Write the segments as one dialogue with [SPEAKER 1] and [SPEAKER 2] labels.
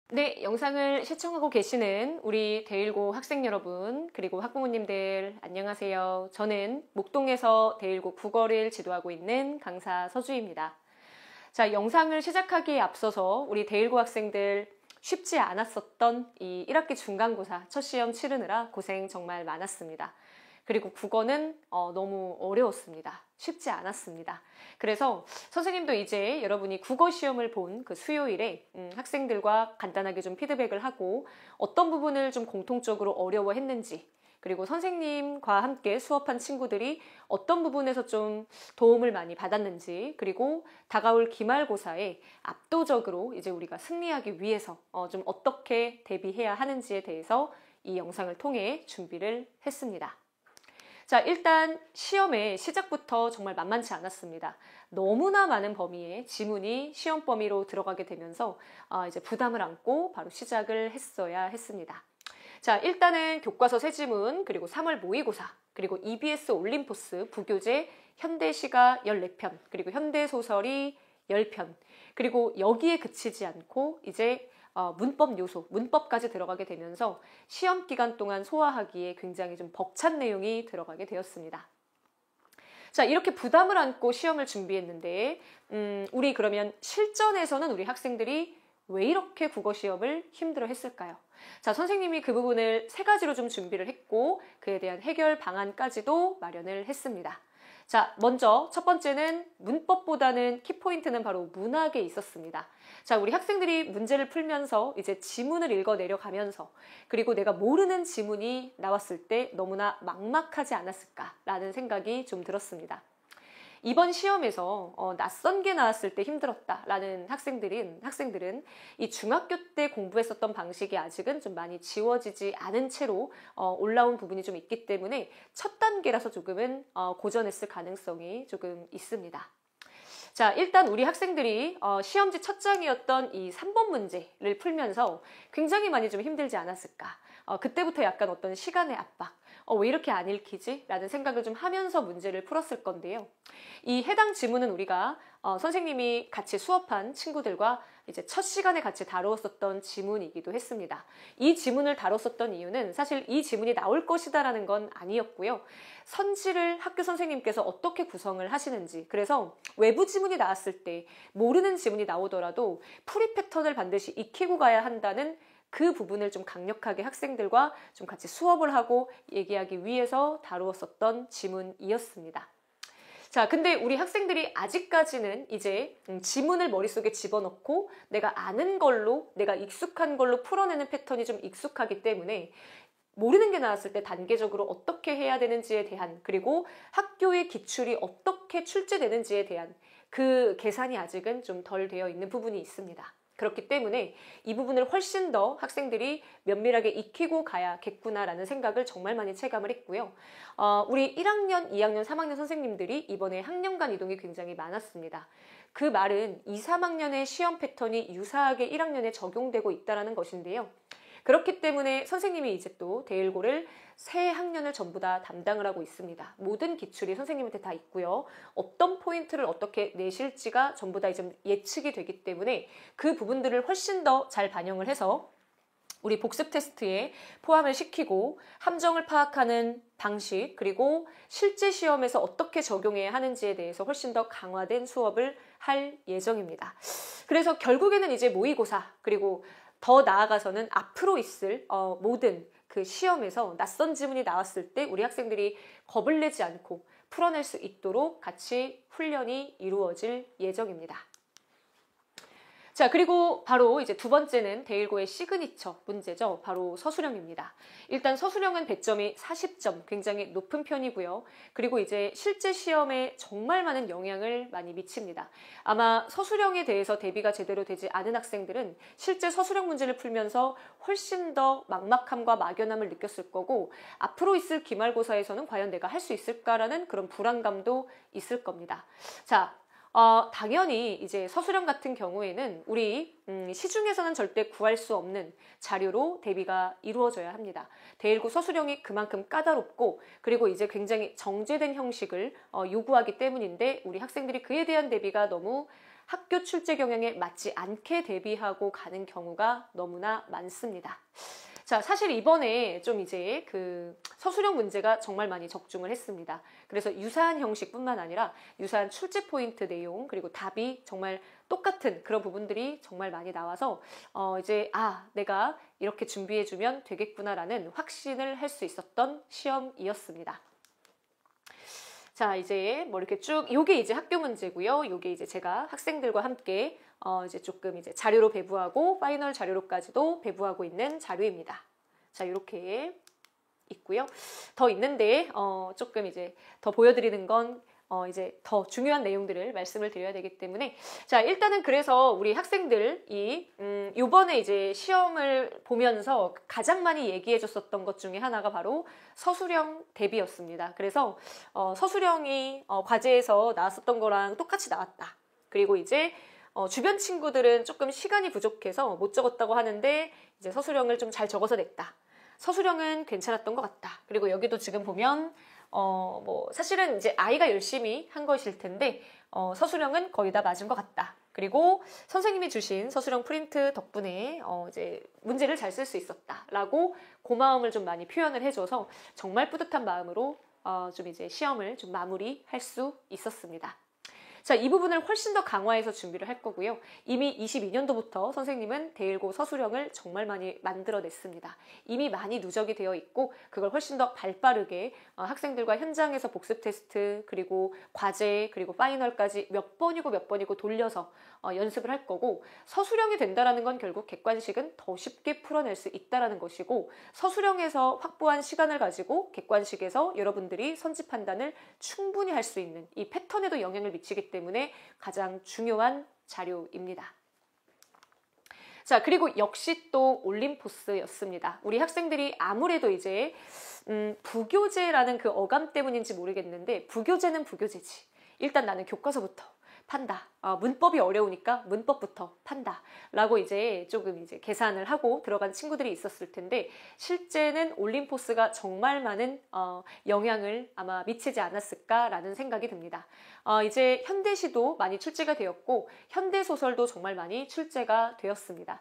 [SPEAKER 1] 네, 영상을 시청하고 계시는 우리 대1고 학생 여러분, 그리고 학부모님들 안녕하세요. 저는 목동에서 대1고 국어를 지도하고 있는 강사 서주입니다. 자, 영상을 시작하기에 앞서서 우리 대1고 학생들 쉽지 않았었던 이 1학기 중간고사 첫 시험 치르느라 고생 정말 많았습니다. 그리고 국어는 너무 어려웠습니다. 쉽지 않았습니다. 그래서 선생님도 이제 여러분이 국어 시험을 본 그 수요일에 학생들과 간단하게 좀 피드백을 하고 어떤 부분을 좀 공통적으로 어려워했는지, 그리고 선생님과 함께 수업한 친구들이 어떤 부분에서 좀 도움을 많이 받았는지, 그리고 다가올 기말고사에 압도적으로 이제 우리가 승리하기 위해서 좀 어떻게 대비해야 하는지에 대해서 이 영상을 통해 준비를 했습니다. 자, 일단 시험의 시작부터 정말 만만치 않았습니다. 너무나 많은 범위의 지문이 시험 범위로 들어가게 되면서 이제 부담을 안고 바로 시작을 했어야 했습니다. 자, 일단은 교과서 세 지문, 그리고 3월 모의고사, 그리고 EBS 올림포스 부교재 현대시가 14편, 그리고 현대소설이 10편, 그리고 여기에 그치지 않고 이제 문법 요소, 문법까지 들어가게 되면서 시험 기간 동안 소화하기에 굉장히 좀 벅찬 내용이 들어가게 되었습니다. 자, 이렇게 부담을 안고 시험을 준비했는데 우리 그러면 실전에서는 우리 학생들이 왜 이렇게 국어 시험을 힘들어 했을까요? 자, 선생님이 그 부분을 세 가지로 좀 준비를 했고 그에 대한 해결 방안까지도 마련을 했습니다. 자, 먼저 첫 번째는 문법보다는 키포인트는 바로 문학에 있었습니다. 자, 우리 학생들이 문제를 풀면서 이제 지문을 읽어 내려가면서 그리고 내가 모르는 지문이 나왔을 때 너무나 막막하지 않았을까라는 생각이 좀 들었습니다. 이번 시험에서 낯선 게 나왔을 때 힘들었다라는 학생들은 이 중학교 때 공부했었던 방식이 아직은 좀 많이 지워지지 않은 채로 올라온 부분이 좀 있기 때문에 첫 단계라서 조금은 고전했을 가능성이 조금 있습니다. 자, 일단 우리 학생들이 시험지 첫 장이었던 이 3번 문제를 풀면서 굉장히 많이 좀 힘들지 않았을까. 그때부터 약간 어떤 시간의 압박, 왜 이렇게 안 읽히지? 라는 생각을 좀 하면서 문제를 풀었을 건데요. 이 해당 지문은 우리가 선생님이 같이 수업한 친구들과 이제 첫 시간에 같이 다루었었던 지문이기도 했습니다. 이 지문을 다뤘었던 이유는 사실 이 지문이 나올 것이다라는 건 아니었고요. 선지를 학교 선생님께서 어떻게 구성을 하시는지, 그래서 외부 지문이 나왔을 때 모르는 지문이 나오더라도 풀이 패턴을 반드시 익히고 가야 한다는 그 부분을 좀 강력하게 학생들과 좀 같이 수업을 하고 얘기하기 위해서 다루었었던 지문이었습니다. 자, 근데 우리 학생들이 아직까지는 이제 지문을 머릿속에 집어넣고 내가 아는 걸로, 내가 익숙한 걸로 풀어내는 패턴이 좀 익숙하기 때문에 모르는 게 나왔을 때 단계적으로 어떻게 해야 되는지에 대한, 그리고 학교의 기출이 어떻게 출제되는지에 대한 그 계산이 아직은 좀 덜 되어 있는 부분이 있습니다. 그렇기 때문에 이 부분을 훨씬 더 학생들이 면밀하게 익히고 가야겠구나라는 생각을 정말 많이 체감을 했고요. 우리 1학년, 2학년, 3학년 선생님들이 이번에 학년간 이동이 굉장히 많았습니다. 그 말은 2, 3학년의 시험 패턴이 유사하게 1학년에 적용되고 있다는 것인데요. 그렇기 때문에 선생님이 이제 또 대1고를 새 학년을 전부 다 담당을 하고 있습니다. 모든 기출이 선생님한테 다 있고요. 어떤 포인트를 어떻게 내실지가 전부 다 이제 예측이 되기 때문에 그 부분들을 훨씬 더 잘 반영을 해서 우리 복습 테스트에 포함을 시키고 함정을 파악하는 방식, 그리고 실제 시험에서 어떻게 적용해야 하는지에 대해서 훨씬 더 강화된 수업을 할 예정입니다. 그래서 결국에는 이제 모의고사, 그리고 더 나아가서는 앞으로 있을 모든 그 시험에서 낯선 지문이 나왔을 때 우리 학생들이 겁을 내지 않고 풀어낼 수 있도록 같이 훈련이 이루어질 예정입니다. 자, 그리고 바로 이제 두 번째는 대1고의 시그니처 문제죠. 바로 서술형입니다. 일단 서술형은 배점이 40점, 굉장히 높은 편이고요. 그리고 이제 실제 시험에 정말 많은 영향을 많이 미칩니다. 아마 서술형에 대해서 대비가 제대로 되지 않은 학생들은 실제 서술형 문제를 풀면서 훨씬 더 막막함과 막연함을 느꼈을 거고, 앞으로 있을 기말고사에서는 과연 내가 할 수 있을까라는 그런 불안감도 있을 겁니다. 자, 당연히 이제 서술형 같은 경우에는 우리 시중에서는 절대 구할 수 없는 자료로 대비가 이루어져야 합니다. 대1고 서술형이 그만큼 까다롭고, 그리고 이제 굉장히 정제된 형식을 요구하기 때문인데 우리 학생들이 그에 대한 대비가 너무 학교 출제 경향에 맞지 않게 대비하고 가는 경우가 너무나 많습니다. 자, 사실 이번에 좀 이제 그 서술형 문제가 정말 많이 적중을 했습니다. 그래서 유사한 형식뿐만 아니라 유사한 출제 포인트 내용 그리고 답이 정말 똑같은 그런 부분들이 정말 많이 나와서 이제 내가 이렇게 준비해주면 되겠구나라는 확신을 할 수 있었던 시험이었습니다. 자, 이제 뭐 이렇게 쭉 요게 이제 학교 문제고요. 요게 이제 제가 학생들과 함께 이제 조금 이제 자료로 배부하고 파이널 자료로까지도 배부하고 있는 자료입니다. 자, 이렇게 있고요. 더 있는데 조금 이제 더 보여드리는 건 이제 더 중요한 내용들을 말씀을 드려야 되기 때문에 자, 일단은 그래서 우리 학생들이 요번에 이제 시험을 보면서 가장 많이 얘기해 줬었던 것 중에 하나가 바로 서술형 대비였습니다. 그래서 서술형이 과제에서 나왔었던 거랑 똑같이 나왔다. 그리고 이제 주변 친구들은 조금 시간이 부족해서 못 적었다고 하는데 이제 서술형을 좀 잘 적어서 냈다. 서술형은 괜찮았던 것 같다. 그리고 여기도 지금 보면 뭐 사실은 이제 아이가 열심히 한 것일 텐데 서술형은 거의 다 맞은 것 같다. 그리고 선생님이 주신 서술형 프린트 덕분에 이제 문제를 잘 쓸 수 있었다라고 고마움을 좀 많이 표현을 해줘서 정말 뿌듯한 마음으로 좀 이제 시험을 좀 마무리할 수 있었습니다. 자, 이 부분을 훨씬 더 강화해서 준비를 할 거고요. 이미 22년도부터 선생님은 대일고 서술형을 정말 많이 만들어냈습니다. 이미 많이 누적이 되어 있고 그걸 훨씬 더 발빠르게 학생들과 현장에서 복습 테스트 그리고 과제 그리고 파이널까지 몇 번이고 돌려서 연습을 할 거고 서술형이 된다는 건 결국 객관식은 더 쉽게 풀어낼 수 있다는 것이고 서술형에서 확보한 시간을 가지고 객관식에서 여러분들이 선지 판단을 충분히 할 수 있는 이 패턴에도 영향을 미치기 때문에 가장 중요한 자료입니다. 자, 그리고 역시 또 올림포스였습니다. 우리 학생들이 아무래도 이제 부교재라는 그 어감 때문인지 모르겠는데 부교재는 부교재지. 일단 나는 교과서부터 판다. 문법이 어려우니까 문법부터 판다. 라고 이제 조금 이제 계산을 하고 들어간 친구들이 있었을 텐데 실제는 올림포스가 정말 많은 영향을 아마 미치지 않았을까라는 생각이 듭니다. 이제 현대시도 많이 출제가 되었고 현대소설도 정말 많이 출제가 되었습니다.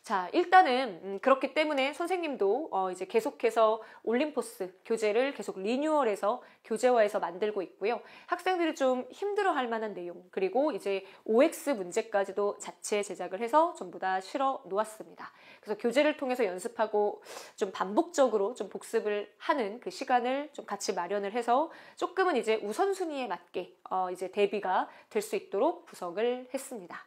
[SPEAKER 1] 자, 일단은 그렇기 때문에 선생님도 이제 계속해서 올림포스 교재를 계속 리뉴얼해서 교재화해서 만들고 있고요. 학생들이 좀 힘들어할 만한 내용 그리고 이제 OX 문제까지도 자체 제작을 해서 전부 다 실어 놓았습니다. 그래서 교재를 통해서 연습하고 좀 반복적으로 좀 복습을 하는 그 시간을 좀 같이 마련을 해서 조금은 이제 우선순위에 맞게 이제 대비가 될 수 있도록 구성을 했습니다.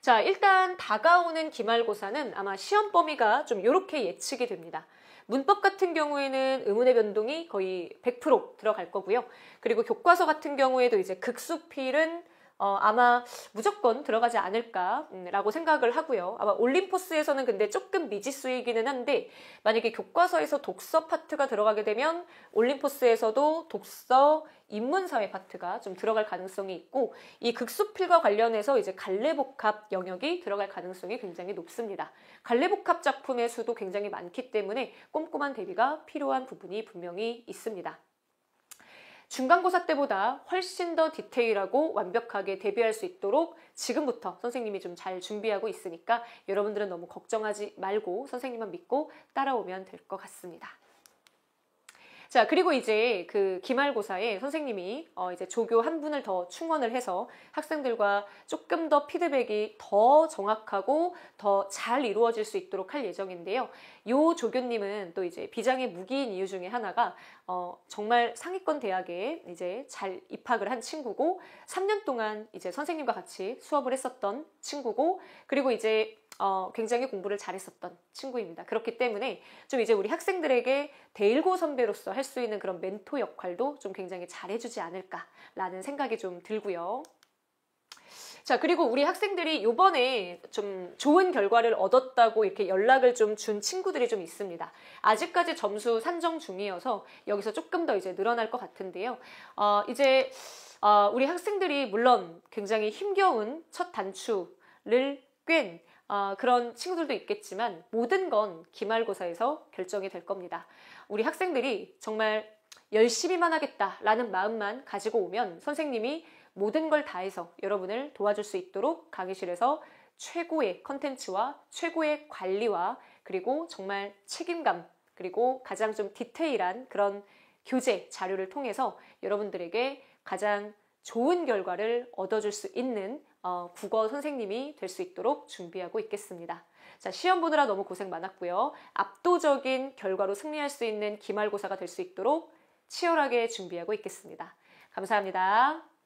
[SPEAKER 1] 자, 일단 다가오는 기말고사는 아마 시험 범위가 좀 이렇게 예측이 됩니다. 문법 같은 경우에는 의문의 변동이 거의 100% 들어갈 거고요. 그리고 교과서 같은 경우에도 이제 극수필은 아마 무조건 들어가지 않을까라고 생각을 하고요. 아마 올림포스에서는 근데 조금 미지수이기는 한데 만약에 교과서에서 독서 파트가 들어가게 되면 올림포스에서도 독서 인문사회 파트가 좀 들어갈 가능성이 있고 이 극수필과 관련해서 이제 갈래복합 영역이 들어갈 가능성이 굉장히 높습니다. 갈래복합 작품의 수도 굉장히 많기 때문에 꼼꼼한 대비가 필요한 부분이 분명히 있습니다. 중간고사 때보다 훨씬 더 디테일하고 완벽하게 대비할 수 있도록 지금부터 선생님이 좀 잘 준비하고 있으니까 여러분들은 너무 걱정하지 말고 선생님만 믿고 따라오면 될 것 같습니다. 자, 그리고 이제 그 기말고사에 선생님이 이제 조교 한 분을 더 충원을 해서 학생들과 조금 더 피드백이 더 정확하고 더 잘 이루어질 수 있도록 할 예정인데요. 요 조교님은 또 이제 비장의 무기인 이유 중에 하나가 정말 상위권 대학에 이제 잘 입학을 한 친구고 3년 동안 이제 선생님과 같이 수업을 했었던 친구고 그리고 이제 굉장히 공부를 잘했었던 친구입니다. 그렇기 때문에 좀 이제 우리 학생들에게 대일고 선배로서 할 수 있는 그런 멘토 역할도 좀 굉장히 잘해주지 않을까라는 생각이 좀 들고요. 자, 그리고 우리 학생들이 요번에 좀 좋은 결과를 얻었다고 이렇게 연락을 좀 준 친구들이 좀 있습니다. 아직까지 점수 산정 중이어서 여기서 조금 더 이제 늘어날 것 같은데요. 이제 우리 학생들이 물론 굉장히 힘겨운 첫 단추를 꿰n 그런 친구들도 있겠지만 모든 건 기말고사에서 결정이 될 겁니다. 우리 학생들이 정말 열심히만 하겠다라는 마음만 가지고 오면 선생님이 모든 걸 다해서 여러분을 도와줄 수 있도록 강의실에서 최고의 컨텐츠와 최고의 관리와 그리고 정말 책임감 그리고 가장 좀 디테일한 그런 교재 자료를 통해서 여러분들에게 가장 좋은 결과를 얻어줄 수 있는 국어 선생님이 될 수 있도록 준비하고 있겠습니다. 자, 시험 보느라 너무 고생 많았고요. 압도적인 결과로 승리할 수 있는 기말고사가 될 수 있도록 치열하게 준비하고 있겠습니다. 감사합니다.